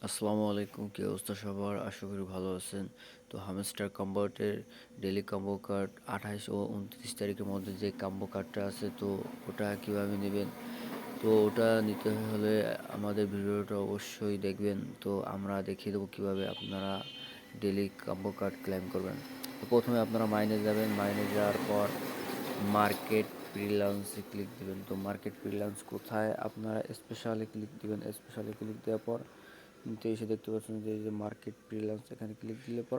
আসসালামু আলাইকুম, কি অবস্থা সবার? আশা করি ভালো আছেন। তো হামস্টার কম্বোটের ডেইলি কম্বো কার্ড 28 ও 29 তারিখের মধ্যে যে কম্বো কার্ডটা আছে, তো ওটা কিভাবে নেবেন? তো ওটা নিতে হলে আমাদের ভিডিওটা অবশ্যই দেখবেন। তো আমরা দেখিয়ে দেবো কিভাবে আপনারা ডেইলি কম্বো কার্ড ক্লেম করবেন। তো প্রথমে আপনারা মাইনে যাবেন, মাইনে যাওয়ার পর মার্কেট ফ্রিল্যান্সে ক্লিক দিবেন। তো মার্কেট ফ্রিল্যান্স কোথায়? আপনারা স্পেশালে ক্লিক দিবেন। স্পেশালে ক্লিক দেওয়ার পর কিন্তু এসে দেখতে পাচ্ছেন যে এই যে মার্কেট ফ্রিল্যান্স, এখানে ক্লিক দিলে পর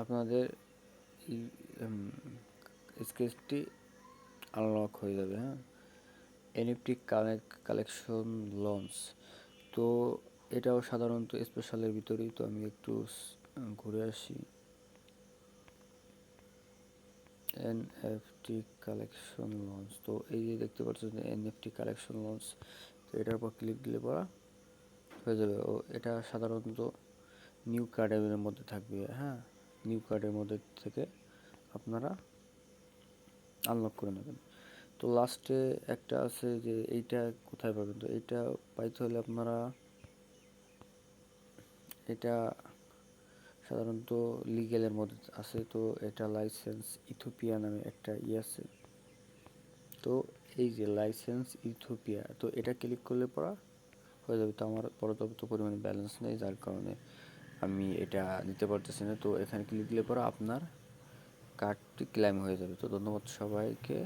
আপনাদের স্কেচটি আনলক হয়ে যাবে। হ্যাঁ, এনএফটি কালেকশন লঞ্চ। তো এটাও সাধারণত স্পেশালের ভিতরেই। তো আমি একটু ঘুরে আসি। এনএফটি কালেকশন লঞ্চ, তো এই যে দেখতে পাচ্ছেন এনএফটি কালেকশন লঞ্চ। তো এটার উপর ক্লিক দিলে পর হয়ে যাবে। ও এটা সাধারণত নিউ কার্ডের মধ্যে থাকবে। হ্যাঁ, নিউ কার্ডের মধ্যে থেকে আপনারা আনলক করে নেবেন। তো লাস্টে একটা আছে যে এইটা কোথায় পাবেন? তো এইটা পাইতে হলে আপনারা এটা সাধারণত লিগেলের মধ্যে আছে। তো এটা লাইসেন্স ইথোপিয়া নামে একটা আছে। তো এই যে লাইসেন্স ইথোপিয়া, তো এটা ক্লিক করলে পড়া হয়ে যাবে। তো আমার পর্যাপ্ত পরিমাণে ব্যালেন্স নেই, যার কারণে আমি এটা নিতে পারতেছি না। তো এখানে ক্লিক দিলে পরে আপনার কার্ডটি ক্লেম হয়ে যাবে। তো ধন্যবাদ সবাইকে।